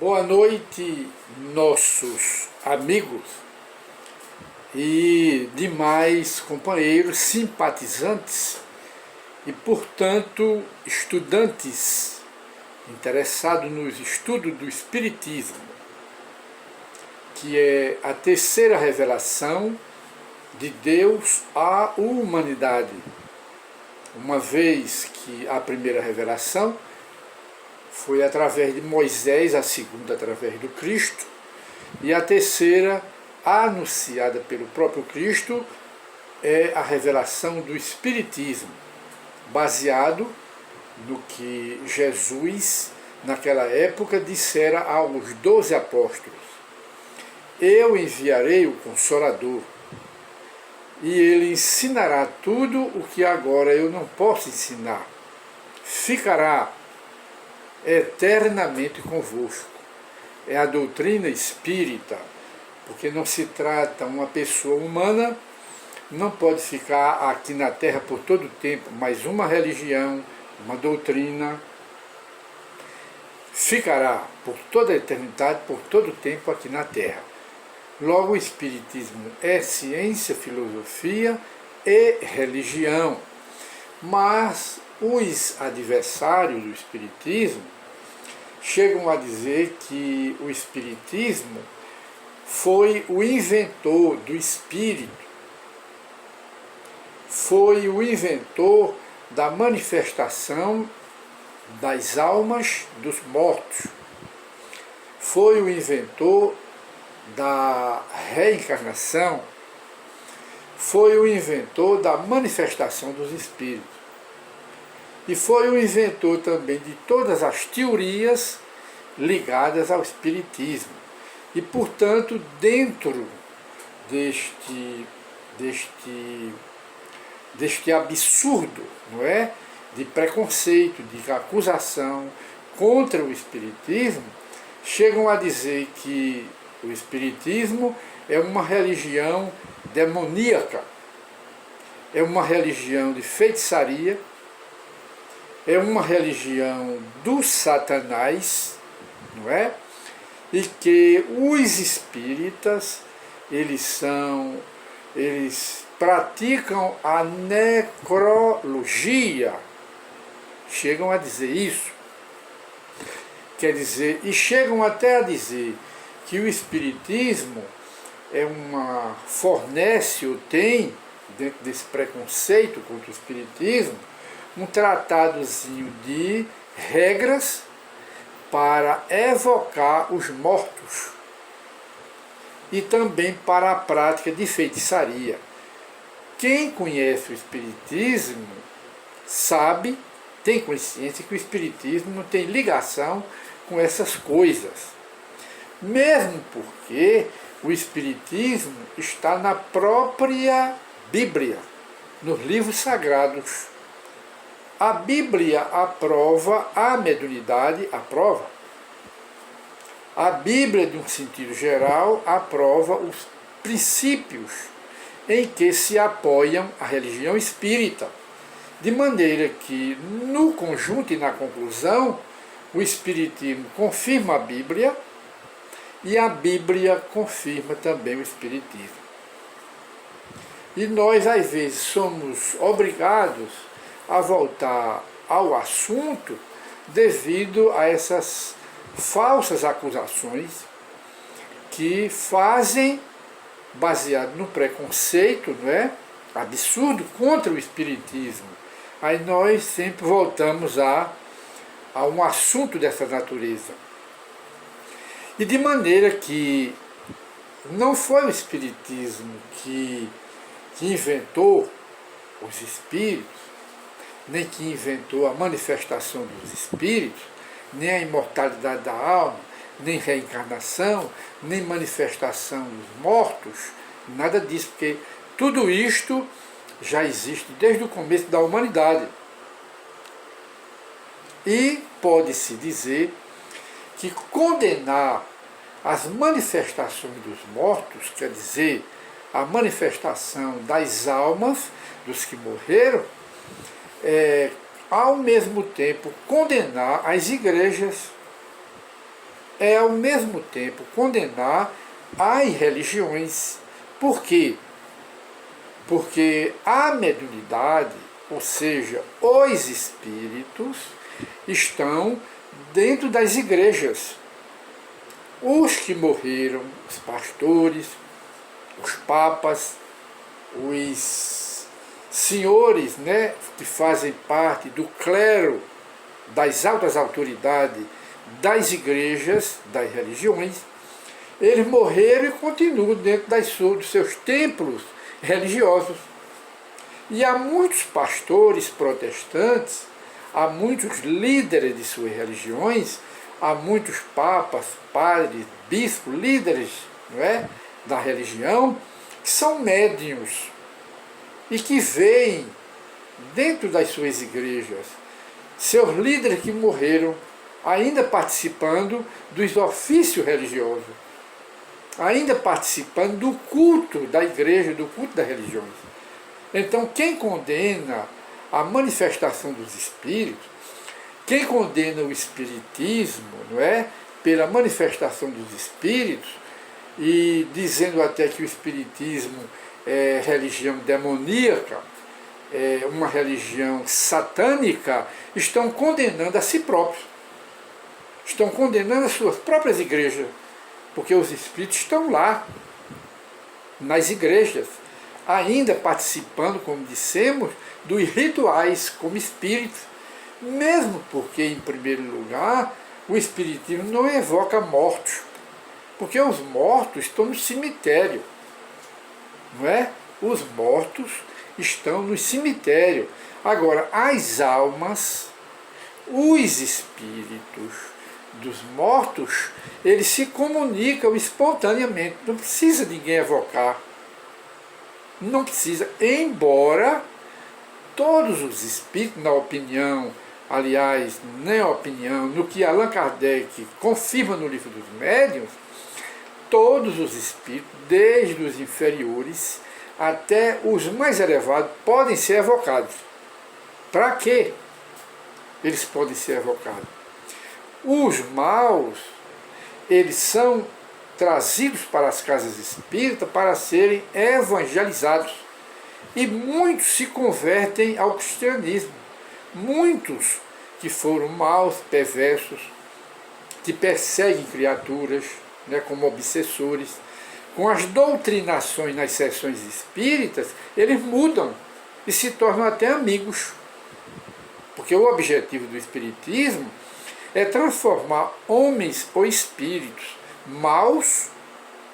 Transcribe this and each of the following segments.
Boa noite, nossos amigos e demais companheiros simpatizantes e, portanto, estudantes interessados nos estudos do Espiritismo, que é a terceira revelação de Deus à humanidade, uma vez que a primeira revelação foi através de Moisés, a segunda através do Cristo, e a terceira, anunciada pelo próprio Cristo, é a revelação do Espiritismo, baseado no que Jesus, naquela época, dissera aos 12 apóstolos: eu enviarei o Consolador, e ele ensinará tudo o que agora eu não posso ensinar. Ficará eternamente convosco. É a doutrina espírita, porque não se trata, uma pessoa humana não pode ficar aqui na Terra por todo o tempo, mas uma religião, uma doutrina, ficará por toda a eternidade, por todo o tempo aqui na Terra. Logo, o Espiritismo é ciência, filosofia e religião. Mas os adversários do Espiritismo chegam a dizer que o Espiritismo foi o inventor do Espírito, foi o inventor da manifestação das almas dos mortos, foi o inventor da reencarnação, foi o inventor da manifestação dos espíritos. E foi o inventor também de todas as teorias ligadas ao Espiritismo. E, portanto, dentro deste absurdo, não é? De preconceito, de acusação contra o Espiritismo, chegam a dizer que o Espiritismo é uma religião demoníaca, é uma religião de feitiçaria, é uma religião do Satanás, não é? E que os espíritas, eles praticam a necrologia, chegam a dizer isso. Quer dizer, e chegam até a dizer que o Espiritismo fornece ou tem, dentro desse preconceito contra o Espiritismo, um tratadozinho de regras para evocar os mortos e também para a prática de feitiçaria. Quem conhece o Espiritismo sabe, tem consciência que o Espiritismo não tem ligação com essas coisas. Mesmo porque o Espiritismo está na própria Bíblia, nos livros sagrados. A Bíblia aprova a mediunidade, aprova. A Bíblia, de um sentido geral, aprova os princípios em que se apoiam a religião espírita. De maneira que, no conjunto e na conclusão, o Espiritismo confirma a Bíblia e a Bíblia confirma também o Espiritismo. E nós, às vezes, somos obrigados a voltar ao assunto devido a essas falsas acusações que fazem, baseado no preconceito, não é? Absurdo contra o Espiritismo. Aí nós sempre voltamos a um assunto dessa natureza. E de maneira que não foi o Espiritismo que inventou os espíritos, nem que inventou a manifestação dos espíritos, nem a imortalidade da alma, nem reencarnação, nem manifestação dos mortos, nada disso, porque tudo isto já existe desde o começo da humanidade. E pode-se dizer que condenar as manifestações dos mortos, quer dizer, a manifestação das almas dos que morreram, ao mesmo tempo condenar as igrejas é ao mesmo tempo condenar as religiões. Por quê? Porque a mediunidade, ou seja, os espíritos, estão dentro das igrejas. Os que morreram, os pastores, os papas, os senhores, né, que fazem parte do clero, das altas autoridades das igrejas, das religiões, eles morreram e continuam dentro dos seus templos religiosos. E há muitos pastores protestantes, há muitos líderes de suas religiões, há muitos papas, padres, bispos, líderes, não é, da religião, que são médiuns e que veem dentro das suas igrejas seus líderes que morreram ainda participando dos ofícios religiosos, ainda participando do culto da igreja, do culto das religiões. Então, quem condena a manifestação dos espíritos, quem condena o espiritismo, não é, pela manifestação dos espíritos, e dizendo até que o espiritismo é religião demoníaca, é uma religião satânica, estão condenando a si próprios, estão condenando as suas próprias igrejas, porque os espíritos estão lá, nas igrejas, ainda participando, como dissemos, dos rituais como espíritos, mesmo porque, em primeiro lugar, o espiritismo não evoca mortos, porque os mortos estão no cemitério, não é? Os mortos estão no cemitério. Agora, as almas, os espíritos dos mortos, eles se comunicam espontaneamente, não precisa ninguém evocar, não precisa, embora todos os espíritos, na opinião, aliás, nem a opinião, no que Allan Kardec confirma no Livro dos Médiuns, todos os espíritos, desde os inferiores até os mais elevados, podem ser evocados. Para quê eles podem ser evocados? Os maus, eles são trazidos para as casas espíritas para serem evangelizados. E muitos se convertem ao cristianismo. Muitos que foram maus, perversos, que perseguem criaturas, né, como obsessores, com as doutrinações nas sessões espíritas, eles mudam e se tornam até amigos. Porque o objetivo do espiritismo é transformar homens ou espíritos maus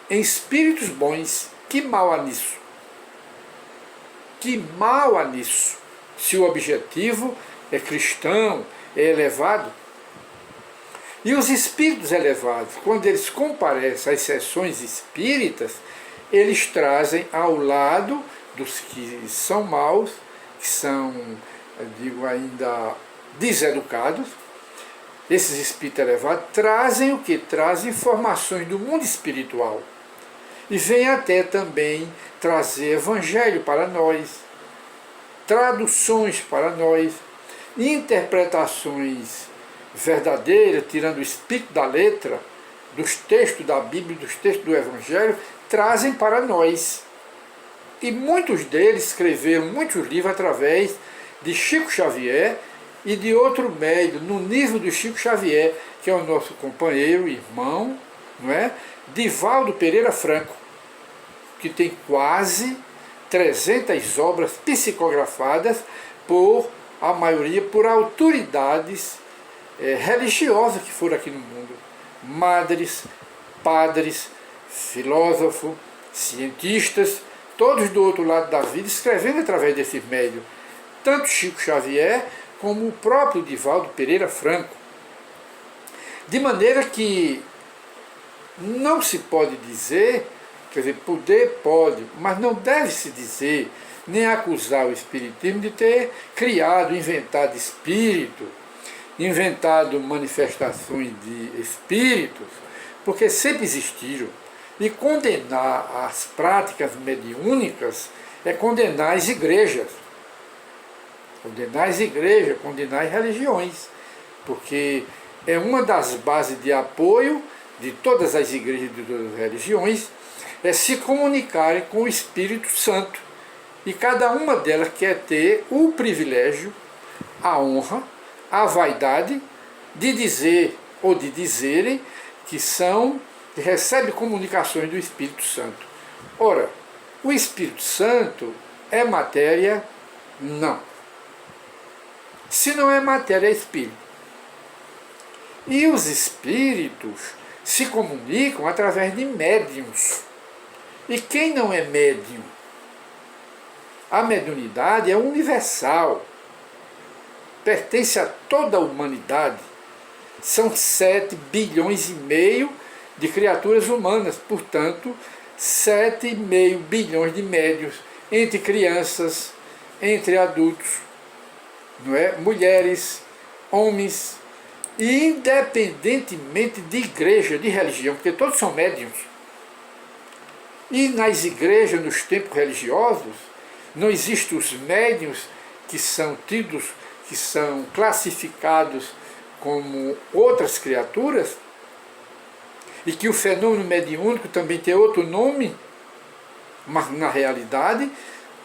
em espíritos bons. Que mal há nisso? Que mal há nisso? Se o objetivo é cristão, é elevado. E os espíritos elevados, quando eles comparecem às sessões espíritas, eles trazem ao lado dos que são maus, que são, eu digo ainda, deseducados. Esses espíritos elevados trazem o que? Trazem informações do mundo espiritual. E vem até também trazer evangelho para nós, traduções para nós, interpretações verdadeiras, tirando o espírito da letra, dos textos da Bíblia, dos textos do Evangelho, trazem para nós. E muitos deles escreveram muitos livros através de Chico Xavier e de outro médium, no nível do Chico Xavier, que é o nosso companheiro, irmão, não é? Divaldo Pereira Franco, que tem quase 300 obras psicografadas por, a maioria, por autoridades religiosas que foram aqui no mundo. Madres, padres, filósofos, cientistas, todos do outro lado da vida, escrevendo através desse médium. Tanto Chico Xavier como o próprio Divaldo Pereira Franco. De maneira que não se pode dizer, quer dizer, poder pode, mas não deve se dizer, nem acusar o espiritismo de ter criado, inventado espírito, inventado manifestações de espíritos, porque sempre existiram. E condenar as práticas mediúnicas é condenar as igrejas. Condenar as igrejas, condenar as religiões. Porque é uma das bases de apoio de todas as igrejas de todas as religiões, é se comunicarem com o Espírito Santo. E cada uma delas quer ter o privilégio, a honra, a vaidade de dizer ou de dizerem que recebem comunicações do Espírito Santo. Ora, o Espírito Santo é matéria? Não. Se não é matéria, é espírito. E os espíritos se comunicam através de médiuns. E quem não é médium? A mediunidade é universal, pertence a toda a humanidade. São 7 bilhões e meio de criaturas humanas, portanto, 7,5 bilhões de médiuns, entre crianças, entre adultos, não é? Mulheres, homens, e independentemente de igreja, de religião, porque todos são médiuns. E nas igrejas, nos templos religiosos, não existem os médiuns que são tidos, que são classificados como outras criaturas, e que o fenômeno mediúnico também tem outro nome, mas na realidade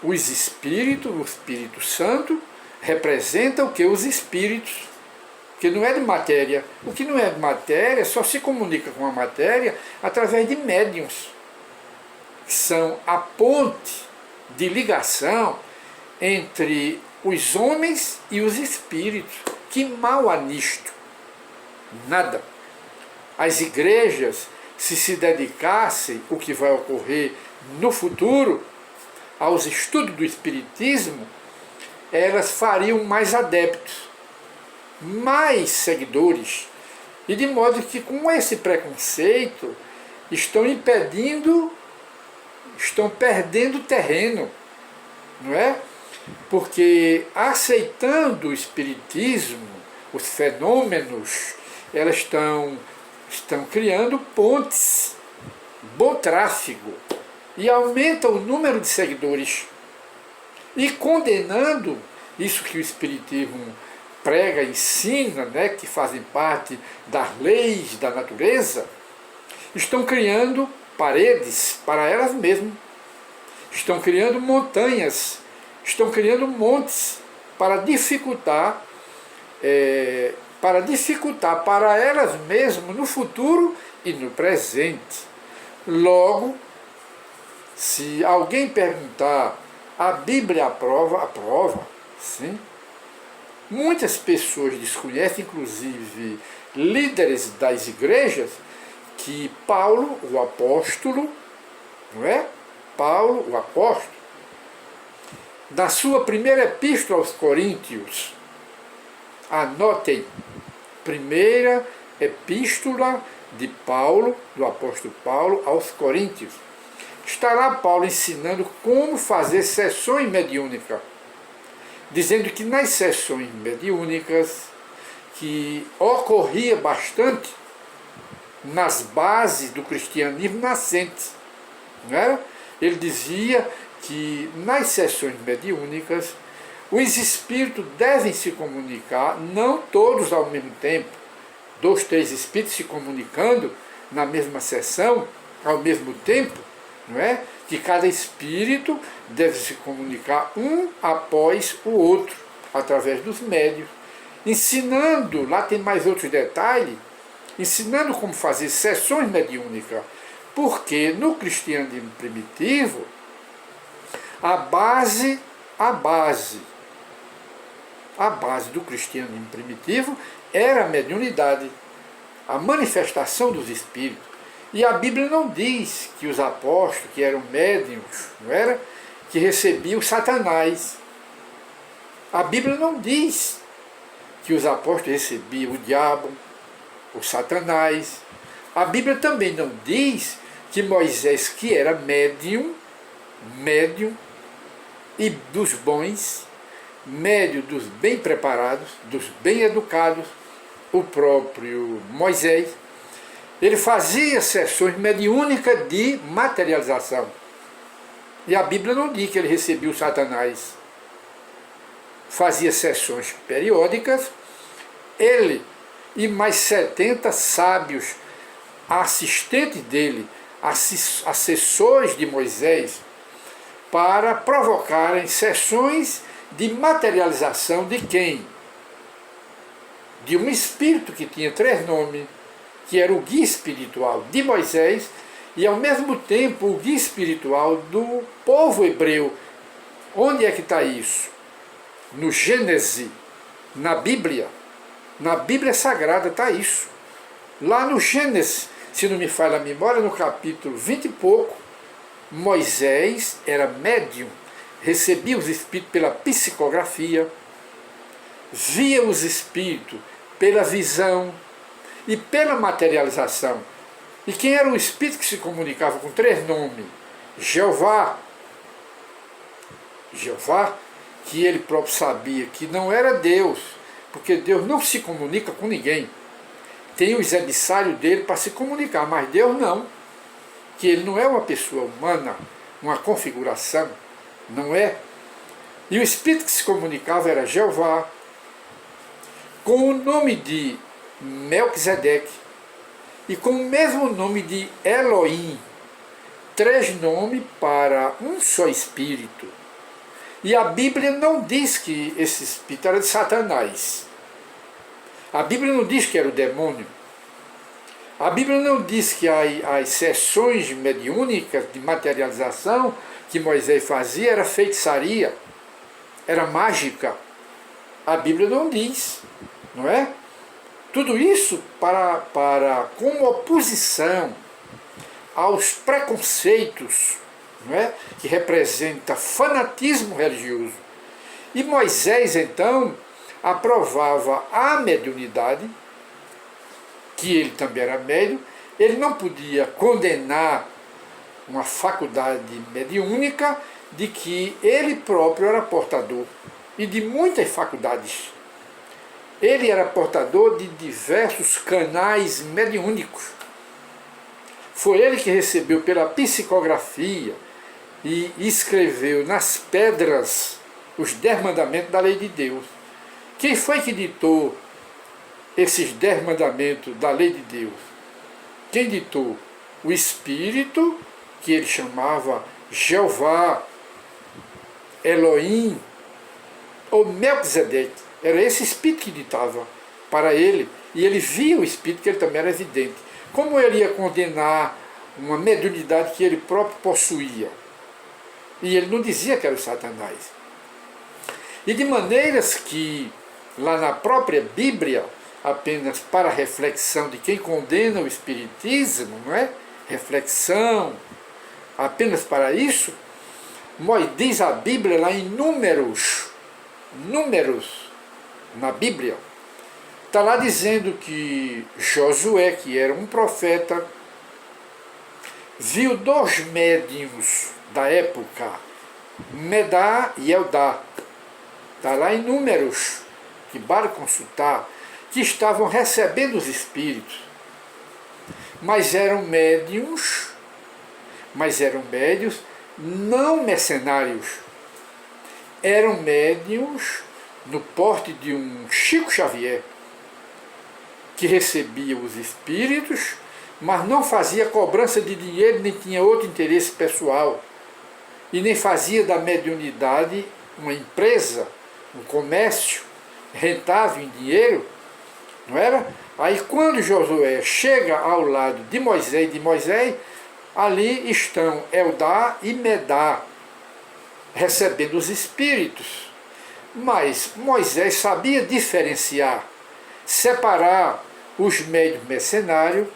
os espíritos, o Espírito Santo, representa o que? Os espíritos, que não é de matéria. O que não é de matéria só se comunica com a matéria através de médiuns, que são a ponte de ligação entre os homens e os espíritos. Que mal há nisto? Nada. As igrejas, se dedicassem, o que vai ocorrer no futuro, aos estudos do Espiritismo, elas fariam mais adeptos, mais seguidores, e de modo que com esse preconceito estão perdendo terreno, não é? Porque aceitando o Espiritismo, os fenômenos, elas estão criando pontes, bom tráfego, e aumenta o número de seguidores, e condenando isso que o Espiritismo prega, ensina, né, que fazem parte das leis da natureza, estão criando paredes para elas mesmas, estão criando montanhas, estão criando montes para dificultar para elas mesmas no futuro e no presente. Logo, se alguém perguntar, a Bíblia aprova, sim. Muitas pessoas desconhecem, inclusive líderes das igrejas, que Paulo, o apóstolo, não é? Paulo, o apóstolo, na sua primeira epístola aos Coríntios, anotem, primeira epístola de Paulo, do apóstolo Paulo, aos Coríntios. Está lá Paulo ensinando como fazer sessões mediúnicas, dizendo que nas sessões mediúnicas, que ocorria bastante nas bases do cristianismo nascente, não é? Ele dizia que nas sessões mediúnicas os espíritos devem se comunicar, não todos ao mesmo tempo, 2, 3 espíritos se comunicando na mesma sessão, ao mesmo tempo, não é? Que cada espírito deve se comunicar um após o outro, através dos médios, ensinando, lá tem mais outros detalhes, ensinando como fazer sessões mediúnicas, porque no cristianismo primitivo, a base do cristianismo primitivo era a mediunidade, a manifestação dos espíritos. E a Bíblia não diz que os apóstolos, que eram médiuns, não era? Que recebiam Satanás. A Bíblia não diz que os apóstolos recebiam o diabo, o Satanás. A Bíblia também não diz que Moisés, que era médium e dos bons, médio dos bem preparados, dos bem educados, o próprio Moisés, ele fazia sessões mediúnicas de materialização. E a Bíblia não diz que ele recebia o Satanás. Fazia sessões periódicas, ele e mais 70 sábios, assistentes dele, assessores de Moisés, para provocarem sessões de materialização de quem? De um espírito que tinha 3 nomes, que era o guia espiritual de Moisés e ao mesmo tempo o guia espiritual do povo hebreu. Onde é que está isso? No Gênesis, na Bíblia Sagrada está isso. Lá no Gênesis, se não me falha a memória, no capítulo 20 e pouco, Moisés era médium, recebia os espíritos pela psicografia, via os espíritos pela visão e pela materialização. E quem era o espírito que se comunicava com 3 nomes? Jeová, que ele próprio sabia que não era Deus, porque Deus não se comunica com ninguém. Tem os emissários dele para se comunicar, mas Deus não. Que ele não é uma pessoa humana, uma configuração, não é? E o espírito que se comunicava era Jeová, com o nome de Melquisedeque e com o mesmo nome de Elohim, 3 nomes para um só espírito. E a Bíblia não diz que esse espírito era de Satanás. A Bíblia não diz que era o demônio. A Bíblia não diz que as sessões mediúnicas de materialização que Moisés fazia era feitiçaria, era mágica. A Bíblia não diz, não é? Tudo isso como oposição aos preconceitos, não é? Que representa fanatismo religioso. E Moisés, então, aprovava a mediunidade, que ele também era médium. Ele não podia condenar uma faculdade mediúnica de que ele próprio era portador, e de muitas faculdades. Ele era portador de diversos canais mediúnicos. Foi ele que recebeu pela psicografia e escreveu nas pedras os 10 mandamentos da lei de Deus. Quem foi que ditou esses 10 mandamentos da lei de Deus? Quem ditou? O Espírito, que ele chamava Jeová, Elohim, ou Melquisedeque. Era esse Espírito que ditava para ele, e ele via o Espírito, que ele também era evidente. Como ele ia condenar uma mediunidade que ele próprio possuía? E ele não dizia que era o Satanás. E de maneiras que, lá na própria Bíblia, apenas para reflexão de quem condena o Espiritismo, não é? Reflexão, apenas para isso, diz a Bíblia lá em Números, na Bíblia, está lá dizendo que Josué, que era um profeta, viu 2 médiuns da época, Medá e Eldá. Está lá em Números, que basta consultar, que estavam recebendo os espíritos, mas eram médiuns não mercenários, eram médiuns no porte de um Chico Xavier, que recebia os espíritos, mas não fazia cobrança de dinheiro, nem tinha outro interesse pessoal, e nem fazia da mediunidade uma empresa, um comércio rentável em dinheiro, não era? Aí quando Josué chega ao lado de Moisés, ali estão Eldá e Medá, recebendo os espíritos. Mas Moisés sabia diferenciar, separar os médiuns mercenários,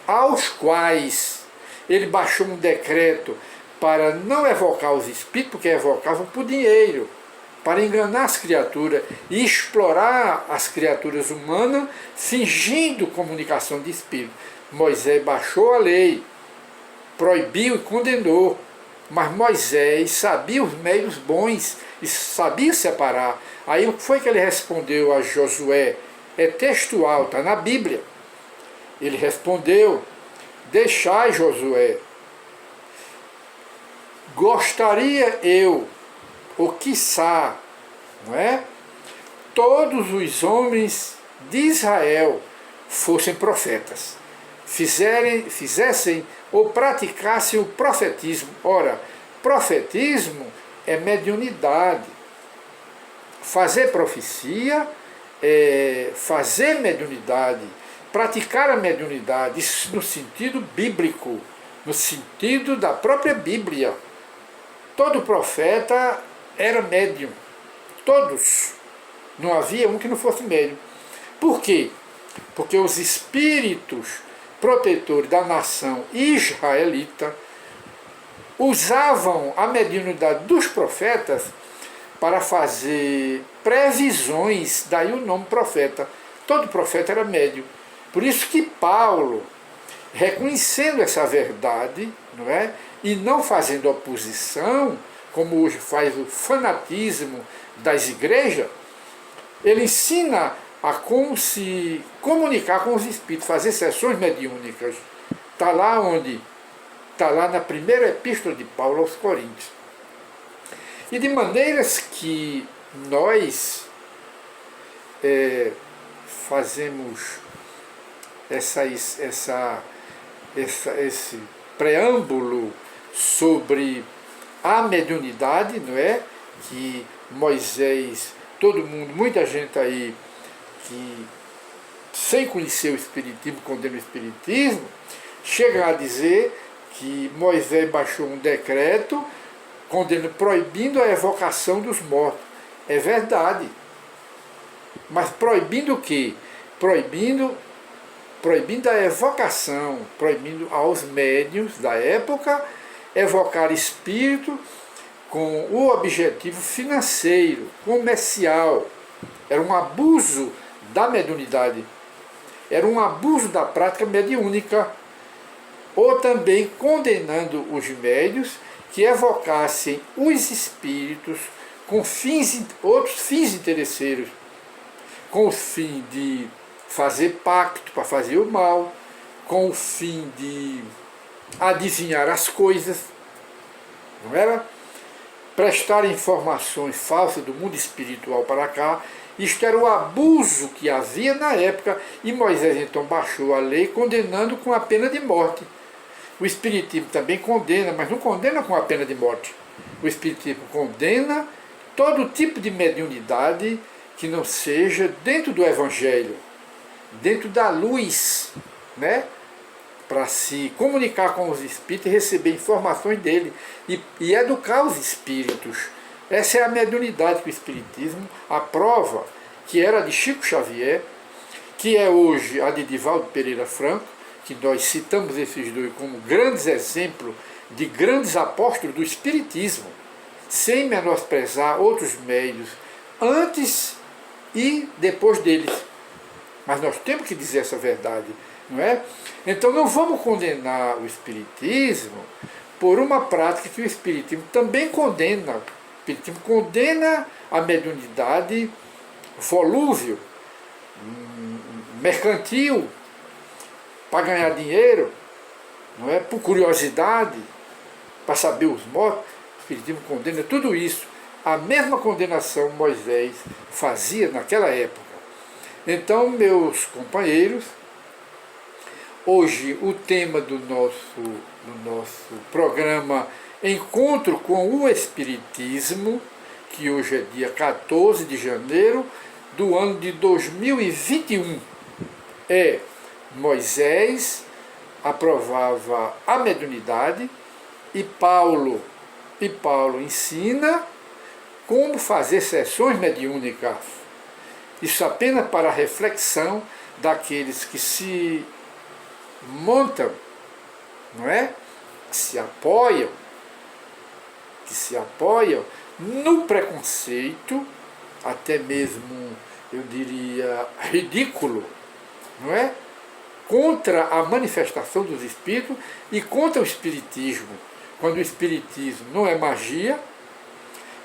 aos quais ele baixou um decreto para não evocar os espíritos, porque evocavam por dinheiro, para enganar as criaturas e explorar as criaturas humanas, fingindo comunicação de espírito. Moisés baixou a lei, proibiu e condenou, mas Moisés sabia os meios bons e sabia separar. Aí o que foi que ele respondeu a Josué? É textual, está na Bíblia. Ele respondeu: deixai, Josué, gostaria eu, ou quiçá, não é? Todos os homens de Israel fossem profetas, fizessem ou praticassem o profetismo. Ora, profetismo é mediunidade. Fazer profecia é fazer mediunidade, praticar a mediunidade, isso no sentido bíblico, no sentido da própria Bíblia. Todo profeta era médium, todos. Não havia um que não fosse médium. Por quê? Porque os espíritos protetores da nação israelita usavam a mediunidade dos profetas para fazer previsões, daí o nome profeta. Todo profeta era médium. Por isso que Paulo, reconhecendo essa verdade, não é? E não fazendo oposição, como hoje faz o fanatismo das igrejas, ele ensina a como se comunicar com os espíritos, fazer sessões mediúnicas. Está lá onde? Está lá na primeira epístola de Paulo aos Coríntios. E de maneiras que nós fazemos esse preâmbulo sobre a mediunidade, não é? Que Moisés, todo mundo, muita gente aí que sem conhecer o Espiritismo, condena o Espiritismo, chega a dizer que Moisés baixou um decreto proibindo a evocação dos mortos. É verdade. Mas proibindo o quê? Proibindo a evocação, proibindo aos médiuns da época evocar espírito com o objetivo financeiro, comercial. Era um abuso da mediunidade. Era um abuso da prática mediúnica. Ou também condenando os médiuns que evocassem os espíritos com outros fins interesseiros, com o fim de fazer pacto para fazer o mal, com o fim de adivinhar as coisas, não era? Prestar informações falsas do mundo espiritual para cá. Isto era o abuso que havia na época, e Moisés então baixou a lei condenando com a pena de morte. O Espiritismo também condena, mas não condena com a pena de morte. O Espiritismo condena todo tipo de mediunidade que não seja dentro do Evangelho, dentro da luz, né? Para se comunicar com os espíritos e receber informações dele e educar os espíritos. Essa é a mediunidade que o Espiritismo aprova, que era de Chico Xavier, que é hoje a de Divaldo Pereira Franco, que nós citamos esses dois como grandes exemplos de grandes apóstolos do Espiritismo, sem menosprezar outros meios antes e depois deles. Mas nós temos que dizer essa verdade, não é? Então não vamos condenar o Espiritismo por uma prática que o Espiritismo também condena. O Espiritismo condena a mediunidade volúvel, mercantil, para ganhar dinheiro, não é? Por curiosidade, para saber os mortos. O Espiritismo condena tudo isso. A mesma condenação Moisés fazia naquela época. Então, meus companheiros, hoje o tema do nosso programa Encontro com o Espiritismo, que hoje é dia 14 de janeiro do ano de 2021, é Moisés aprovava a mediunidade e Paulo ensina como fazer sessões mediúnicas. Isso apenas para a reflexão daqueles que se montam, não é? Que se apoiam no preconceito, até mesmo, eu diria, ridículo, não é? Contra a manifestação dos espíritos e contra o espiritismo. Quando o espiritismo não é magia,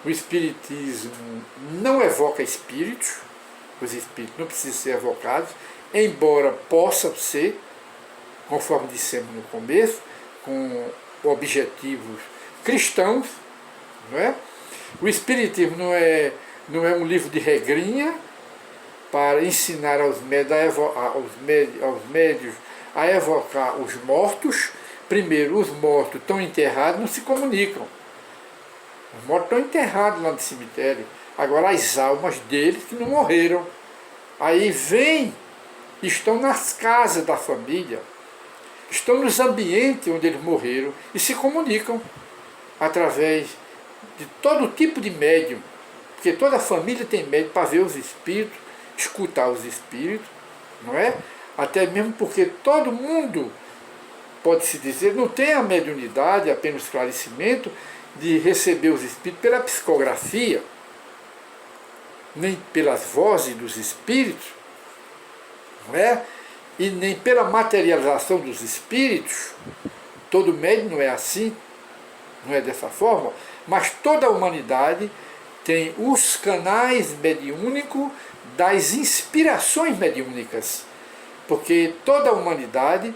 o espiritismo não evoca espíritos, os espíritos não precisam ser evocados, embora possam ser, conforme dissemos no começo, com objetivos cristãos, não é? O Espiritismo não é um livro de regrinha, para ensinar aos médios a evocar os mortos. Primeiro, os mortos estão enterrados, não se comunicam. Os mortos estão enterrados lá no cemitério. Agora as almas deles que não morreram. Aí vêm, estão nas casas da família, estão nos ambientes onde eles morreram e se comunicam através de todo tipo de médium, porque toda família tem médium para ver os espíritos, escutar os espíritos, não é? Até mesmo porque todo mundo, pode-se dizer, não tem a mediunidade, apenas o esclarecimento de receber os espíritos pela psicografia, nem pelas vozes dos espíritos, não é? E nem pela materialização dos espíritos. Todo médium não é assim, não é dessa forma, mas toda a humanidade tem os canais mediúnicos das inspirações mediúnicas, porque toda a humanidade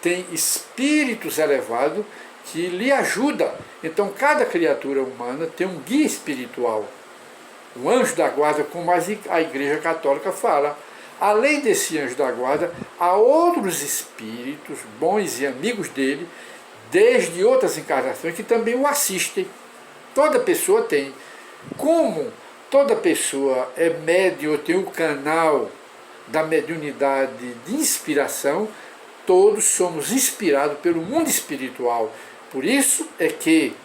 tem espíritos elevados que lhe ajudam. Então cada criatura humana tem um guia espiritual, o anjo da guarda, como a Igreja Católica fala. Além desse anjo da guarda, há outros espíritos bons e amigos dele, desde outras encarnações, que também o assistem. Toda pessoa tem. Como toda pessoa é médium, tem o canal da mediunidade de inspiração, todos somos inspirados pelo mundo espiritual. Por isso é que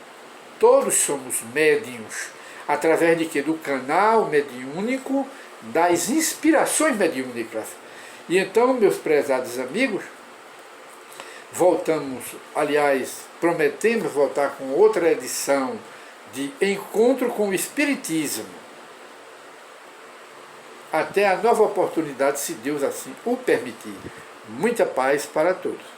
todos somos médiuns. Através de quê? Do canal mediúnico das inspirações mediúnicas. E então, meus prezados amigos, voltamos, aliás, prometemos voltar com outra edição de Encontro com o Espiritismo. Até a nova oportunidade, se Deus assim o permitir. Muita paz para todos.